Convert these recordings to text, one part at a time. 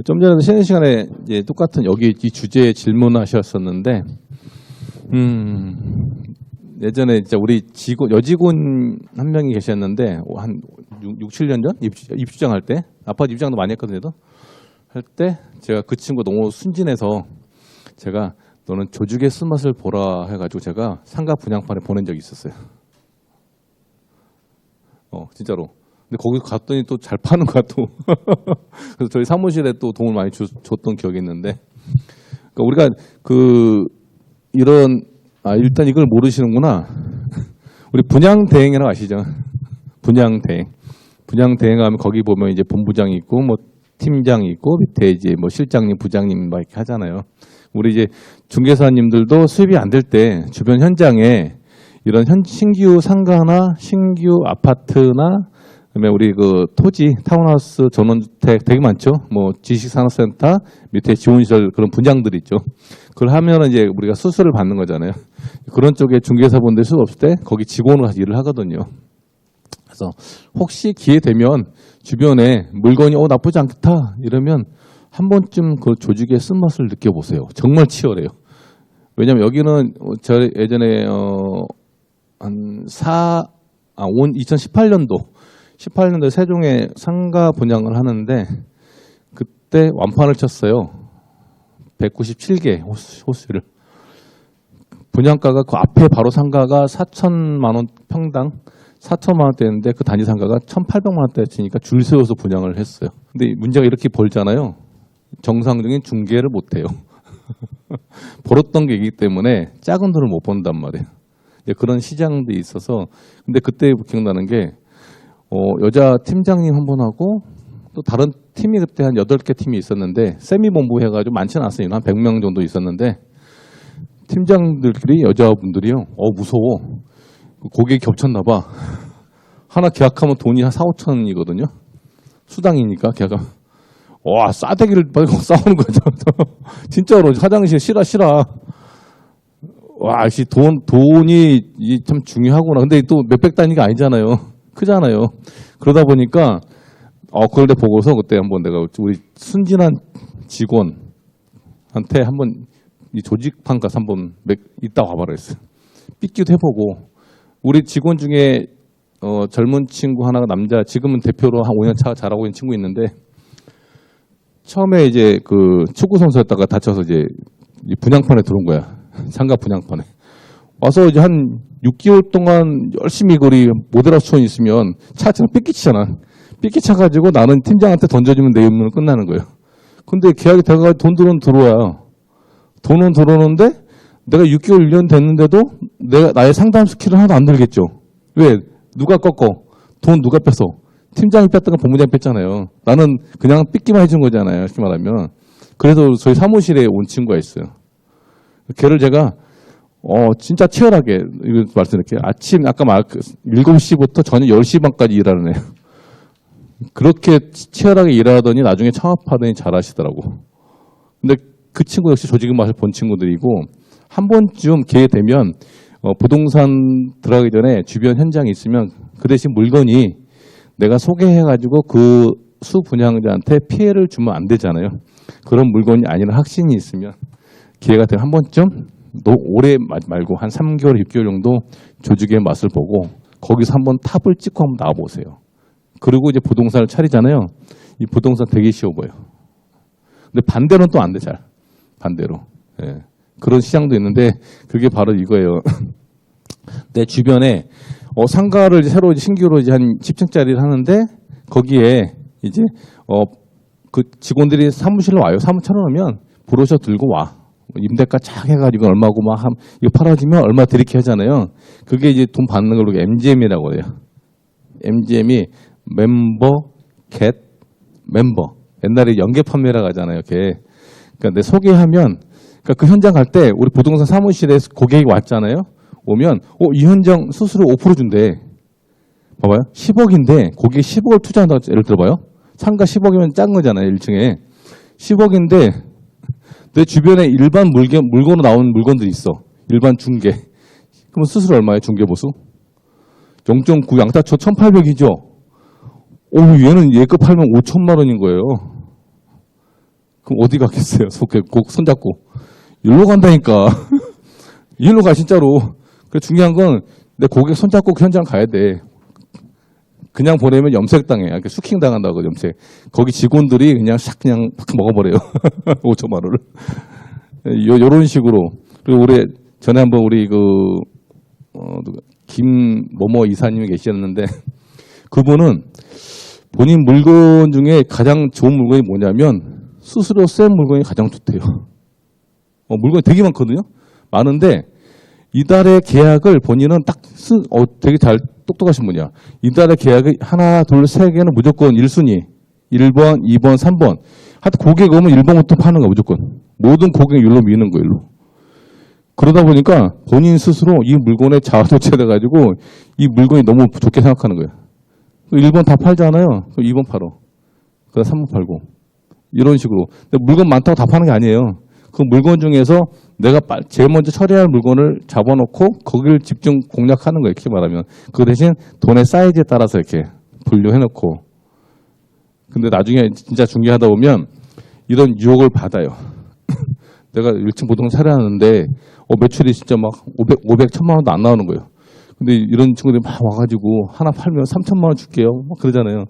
좀 전에도 쉬는 시간에 이제 똑같은 여기 이 주제에 질문하셨었는데, 예전에 진짜 우리 여직원 한 명이 계셨는데, 한 6, 7년 전? 입주장 할 때? 아파트 입주장도 많이 했거든요. 할 때, 제가 그 친구 너무 순진해서, 제가 너는 조직의 쓴맛을 보라 해가지고 제가 상가 분양판에 보낸 적이 있었어요. 진짜로. 근데 거기 갔더니 또 잘 파는 거야, 또. 그래서 저희 사무실에 또 도움을 많이 줬던 기억이 있는데. 그러니까 우리가 일단 이걸 모르시는구나. 우리 분양대행이라고 아시죠? 분양대행. 분양대행하면 거기 보면 이제 본부장이 있고, 뭐, 팀장이 있고, 밑에 이제 뭐 실장님, 부장님 막 이렇게 하잖아요. 우리 이제 중개사님들도 수입이 안 될 때 주변 현장에 이런 신규 상가나 신규 아파트나 그다음에 우리 그 토지, 타운하우스, 전원주택 되게 많죠. 뭐 지식산업센터 밑에 지원시설 그런 분양들이 있죠. 그걸 하면은 이제 우리가 수수료를 받는 거잖아요. 그런 쪽에 중개사분들 수 없을 때 거기 직원으로 가서 일을 하거든요. 그래서 혹시 기회 되면 주변에 물건이 나쁘지 않다 이러면 한 번쯤 그 조직의 쓴맛을 느껴보세요. 정말 치열해요. 왜냐면 여기는 저 예전에 2018년도에 세종에 상가 분양을 하는데 그때 완판을 쳤어요. 197개 호수를. 분양가가 그 앞에 바로 상가가 4천만 원 평당 4천만 원대였는데 그 단지 상가가 1,800만 원대였으니까 줄 세워서 분양을 했어요. 근데 문제가 이렇게 벌잖아요. 정상적인 중개를 못 해요. 벌었던 게 있기 때문에 작은 돈을 못 번단 말이에요. 그런 시장도 있어서 근데 그때 기억나는 게 여자 팀장님 한 분하고 또 다른 팀이 그때 한 8개 팀이 있었는데 세미본부 해가지고 많지는 않았어요. 한 100명 정도 있었는데 팀장들끼리 여자분들이요. 무서워. 고객이 겹쳤나 봐. 하나 계약하면 돈이 한 4, 5천이거든요. 수당이니까 계약하면. 와, 싸대기를 받고 싸우는 거죠. 진짜로 화장실 싫어. 와, 돈이 참 중요하구나. 근데 또 몇백 단위가 아니잖아요. 크잖아요. 그러다 보니까 그걸 보고서 그때 한번 내가 우리 순진한 직원한테 한번 이 조직판 가서 한번 이따 와봐라 했어요. 삐끼도 해보고 우리 직원 중에 젊은 친구 하나가 남자 지금은 대표로 한 5년 차 잘하고 있는 친구 있는데 처음에 이제 그 축구 선수였다가 다쳐서 이제 분양판에 들어온 거야. 상가 분양판에. 와서 이제 한 6개월 동안 열심히 거리 모델하우스촌 있으면 차처럼 삐끼치잖아. 삐끼쳐가지고 나는 팀장한테 던져주면 내 임무는 끝나는 거예요. 근데 계약이 돼가지고 돈들은 들어와요. 돈은 들어오는데 내가 6개월 1년 됐는데도 나의 상담 스킬은 하나도 안 들겠죠. 왜? 누가 꺾어? 돈 누가 뺐어? 팀장이 뺐다가 본부장이 뺐잖아요. 나는 그냥 삐끼만 해준 거잖아요. 쉽게 말하면. 그래서 저희 사무실에 온 친구가 있어요. 걔를 제가 진짜 치열하게 이거 말씀드릴게요. 아침 아까 7시부터 저녁 10시 반까지 일하는 애예요. 그렇게 치열하게 일하더니 나중에 창업하더니 잘하시더라고. 근데 그 친구 역시 조직의 맛을 본 친구들이고 한 번쯤 기회 되면 부동산 들어가기 전에 주변 현장에 있으면 그 대신 물건이 내가 소개해가지고 그 수분양자한테 피해를 주면 안 되잖아요. 그런 물건이 아니라 확신이 있으면 기회가 되면 한 번쯤 오래 말고 한 3개월, 6개월 정도 조직의 맛을 보고 거기서 한번 탑을 찍고 한번 나와보세요. 그리고 이제 부동산을 차리잖아요. 이 부동산 되게 쉬워 보여. 근데 반대로는 또 안 돼, 잘. 반대로. 예. 그런 시장도 있는데 그게 바로 이거예요. 내 주변에 상가를 새로 신규로 이제 한 10층짜리를 하는데 거기에 이제 그 직원들이 사무실로 와요. 사무실 차려놓으면 브로셔 들고 와. 임대가 착 해가지고 얼마고 막 이거 팔아주면 얼마 드리게 하잖아요. 그게 이제 돈 받는 걸로 MGM이라고 해요. MGM이 멤버. 옛날에 연계 판매라고 하잖아요. 걔. 그러니까 내 소개하면 그러니까 그 현장 갈 때 우리 부동산 사무실에 고객이 왔잖아요. 오면 이 현장 수수료 5% 준대. 봐봐요. 10억인데 고객이 10억을 투자한다고 예를 들어봐요. 상가 10억이면 작은 거잖아요. 1층에. 10억인데 내 주변에 일반 물건으로 나온 물건들이 있어. 일반 중개. 그럼 수수료 얼마예요? 중개보수? 0.9 양타초 1,800이죠. 얘는 얘거 팔면 5천만 원인 거예요. 그럼 어디 가겠어요? 꼭 손잡고. 일로 간다니까. 일로 가, 진짜로. 그 중요한 건 내 고객 손잡고 그 현장 가야 돼. 그냥 보내면 염색당해. 그러니까 수킹 당한다고, 염색. 거기 직원들이 그냥 샥 그냥 팍 먹어버려요. 5천만 원을. 요런 식으로. 그리고 올해 전에 한번 우리 김某某이사님이 계셨는데 그분은 본인 물건 중에 가장 좋은 물건이 뭐냐면 수수료 센 물건이 가장 좋대요. 물건이 되게 많거든요. 많은데 이달의 계약을 본인은 딱 되게 잘 똑똑하신 분이야. 이달의 계약이 하나, 둘, 세 개는 무조건 1순위. 1번, 2번, 3번. 하여튼 고객 오면 1번부터 파는 거야, 무조건. 모든 고객 일로 미는 거예요, 일로. 그러다 보니까 본인 스스로 이 물건에 자아도취돼가지고 이 물건이 너무 좋게 생각하는 거예요. 1번 다 팔잖아요. 그럼 2번 팔어. 그다음 3번 팔고. 이런 식으로. 근데 물건 많다고 다 파는 게 아니에요. 그 물건 중에서 내가 제일 먼저 처리할 물건을 잡아놓고 거기를 집중 공략하는 거예요. 이렇게 말하면. 그 대신 돈의 사이즈에 따라서 이렇게 분류해놓고. 근데 나중에 진짜 중개하다 보면 이런 유혹을 받아요. 내가 1층 보통을 처리하는데 매출이 진짜 막 500, 1000만 원도 안 나오는 거예요. 근데 이런 친구들이 막 와가지고 하나 팔면 3천만 원 줄게요. 막 그러잖아요.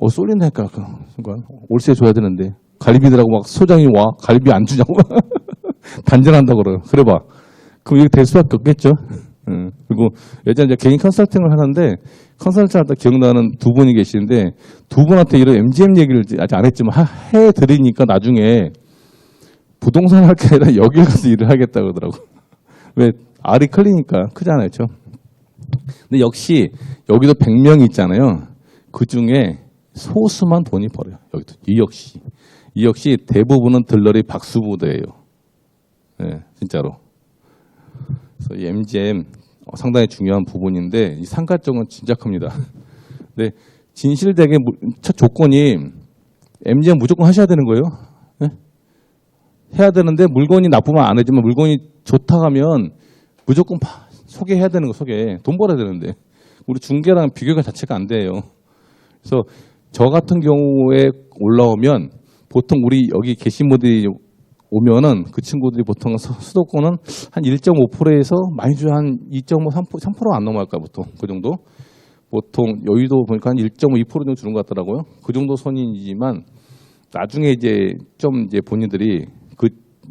쏠린다니까. 그 순간. 월세 줘야 되는데. 갈비들하고 막 소장이 와. 갈비 안 주냐고. 단전한다고 그래요. 그래봐. 그럼 이게 될 수밖에 없겠죠. 그리고 예전에 이제 개인 컨설팅을 하는데 컨설팅 할 때 기억나는 두 분이 계시는데 두 분한테 이런 MGM 얘기를 아직 안 했지만 해드리니까 나중에 부동산 할 게 아니라 여기 가서 일을 하겠다 그러더라고. 왜? 알이 클리니까 크잖아요. 그렇죠? 근데 역시 여기도 100명이 있잖아요. 그 중에 소수만 돈이 벌어요. 여기도. 이 역시 대부분은 들러리 박수부대예요. 네, 진짜로. 그래서 이 MGM 상당히 중요한 부분인데 이 상가적은 진짜 큽니다. 근데 진실되게 첫 조건이 MGM 무조건 하셔야 되는 거예요. 네? 해야 되는데 물건이 나쁘면 안 하지만 물건이 좋다 하면 무조건 소개해야 되는 거 소개. 돈 벌어야 되는데 우리 중개랑 비교가 자체가 안 돼요. 그래서 저 같은 경우에 올라오면 보통 우리 여기 계신 분들이 오면은 그 친구들이 보통 수도권은 한 1.5%에서 많이 주 한 2.5, 3% 안 넘어갈까 보통 그 정도. 보통 여의도 보니까 한 1.2% 정도 주는 것 같더라고요. 그 정도 선이지만 나중에 이제 좀 이제 본인들이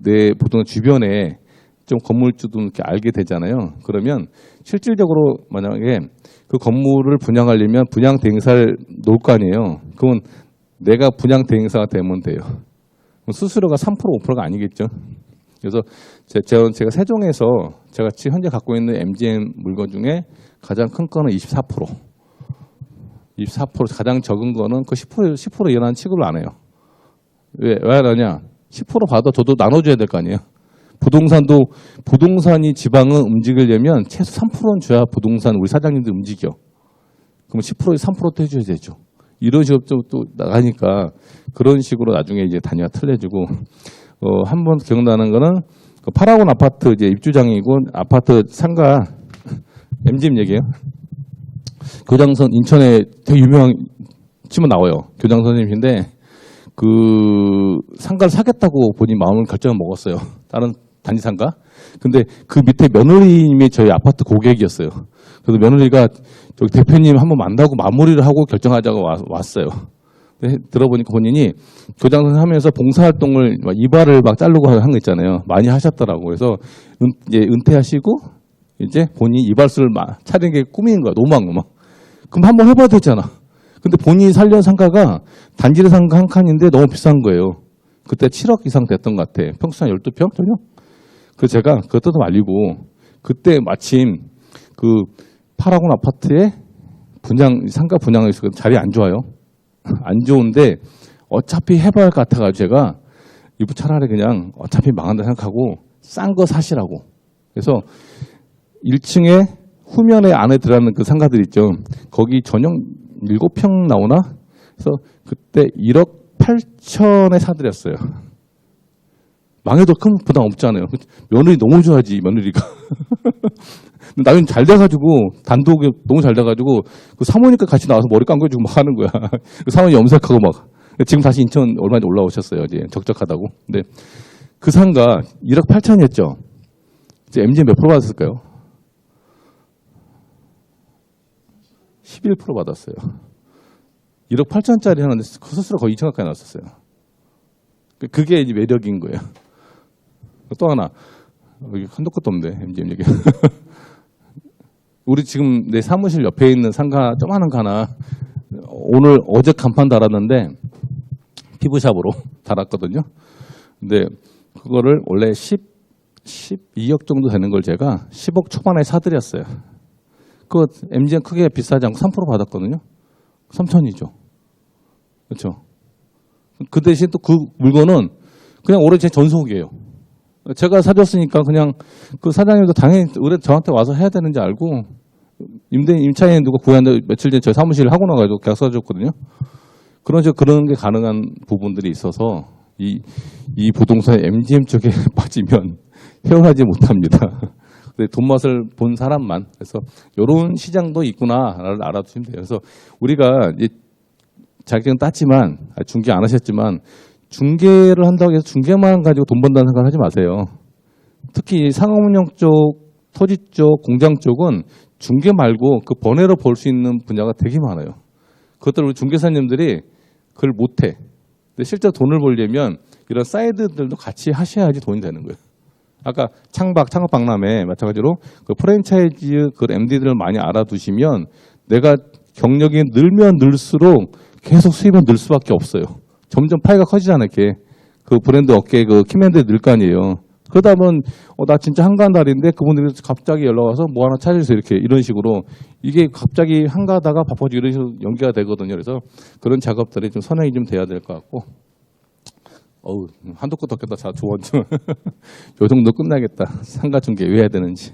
내 보통 주변에 좀 건물주도 이렇게 알게 되잖아요. 그러면 실질적으로 만약에 그 건물을 분양하려면 분양 대행사를 놓을 거 아니에요. 그러면 내가 분양 대행사가 되면 돼요. 수수료가 3% 5%가 아니겠죠. 그래서 제가 세종에서 제가 지금 현재 갖고 있는 MGM 물건 중에 가장 큰 거는 24%. 24% 가장 적은 거는 그 10% 이하는 취급을 안 해요. 왜 안 하냐? 10% 받아 저도 나눠줘야 될 거 아니에요. 부동산이 지방은 움직이려면 최소 3%는 줘야 부동산 우리 사장님들 움직여. 그럼 10%에 3%도 해줘야 되죠. 이런 식으로 또 나가니까 그런 식으로 나중에 이제 단위가 틀려지고 한 번 기억나는 거는 그 파라곤 아파트 이제 입주장이고 아파트 상가 MGM 얘기예요. 교장선 인천에 되게 유명한 치면 나와요. 교장 선생님인데 그 상가를 사겠다고 본인 마음을 결정을 먹었어요. 다른 단지 상가. 근데 그 밑에 며느리님이 저희 아파트 고객이었어요. 그래서 며느리가 저기 대표님 한번 만나고 마무리를 하고 결정하자고 왔어요. 들어보니까 본인이 교장선생 하면서 봉사활동을 이발을 막 자르고 한 거 있잖아요. 많이 하셨더라고. 그래서 이제 은퇴하시고 이제 본인이 이발소를 차리는 게 꿈인 거야. 너무한 거 막. 그럼 한번 해봐야 되잖아. 근데 본인이 살려는 상가가 단지 상가 한 칸인데 너무 비싼 거예요. 그때 7억 이상 됐던 것 같아. 평수한 12평 전혀. 그래서 제가 그것도 말리고 그때 마침 그 파라곤 아파트에 상가 분양을 있어서 자리 안 좋아요. 안 좋은데 어차피 해봐야 할 것 같아가지고 제가 이거 차라리 그냥 어차피 망한다 생각하고 싼 거 사시라고. 그래서 1층에 후면에 안에 들어가는 그 상가들 있죠. 거기 전용 7평 나오나? 그래서 그때 1억 8천에 사드렸어요. 망해도 큰 부담 없잖아요. 며느리 너무 좋아하지, 며느리가. 나중에 잘 돼가지고, 단독이 너무 잘 돼가지고, 그 사모님과 같이 나와서 머리 감겨주고 막 하는 거야. 그 사모님 염색하고 막. 지금 다시 인천 얼마 전에 올라오셨어요. 이제 적적하다고. 근데 그 상가 1억 8천이었죠. 이제 MGM 몇 프로 받았을까요? 11% 받았어요. 1억 8천짜리 하는데 스스로 거의 2천 가까이 나왔었어요. 그게 이제 매력인 거예요. 또 하나, 여기 한도 끝도 없는데, MGM 얘기. 우리 지금 내 사무실 옆에 있는 상가 조그마한 거 하나, 어제 간판 달았는데, 피부샵으로 달았거든요. 근데 그거를 원래 12억 정도 되는 걸 제가 10억 초반에 사드렸어요. 그 MGM 크게 비싸지 않고 3% 받았거든요. 3천이죠. 그렇죠. 그 대신 또 그 물건은 그냥 올해 제 전속이에요. 제가 사줬으니까 그냥 그 사장님도 당연히 의뢰 저한테 와서 해야 되는지 알고 임차인 누가 구했는데 며칠 전에 저희 사무실 하고 나가지고 계약서 사줬거든요. 그런 게 가능한 부분들이 있어서 이 부동산 MGM 쪽에 빠지면 헤어나지 못합니다. 돈 맛을 본 사람만. 그래서 이런 시장도 있구나를 알아두시면 돼요. 그래서 우리가 이제 자격증 땄지만 중개 안 하셨지만 중개를 한다고 해서 중개만 가지고 돈 번다는 생각 하지 마세요. 특히 상업운영 쪽, 토지 쪽, 공장 쪽은 중개 말고 그 번외로 볼 수 있는 분야가 되게 많아요. 그것들 우리 중개사님들이 그걸 못해. 근데 실제 돈을 벌려면 이런 사이드들도 같이 하셔야지 돈이 되는 거예요. 아까 창업박람회 마찬가지로 그 프랜차이즈 그 MD들을 많이 알아두시면 내가 경력이 늘면 늘수록 계속 수입은 늘 수밖에 없어요. 점점 파이가 커지잖아요. 이렇게 그 브랜드 업계 그 키맨들이 늘 거 아니에요. 그러다 보면 나 진짜 한가한달인데 그분들이 갑자기 연락 와서 뭐 하나 찾아주세요. 이렇게 이런 식으로 이게 갑자기 한가하다가 바빠지고 이런 식으로 연계가 되거든요. 그래서 그런 작업들이 좀 선행이 좀 돼야 될 것 같고. 한도 끝도 없겠다. 자, 조언 좀. 요 정도 끝나겠다. 상가 중개 왜 해야 되는지.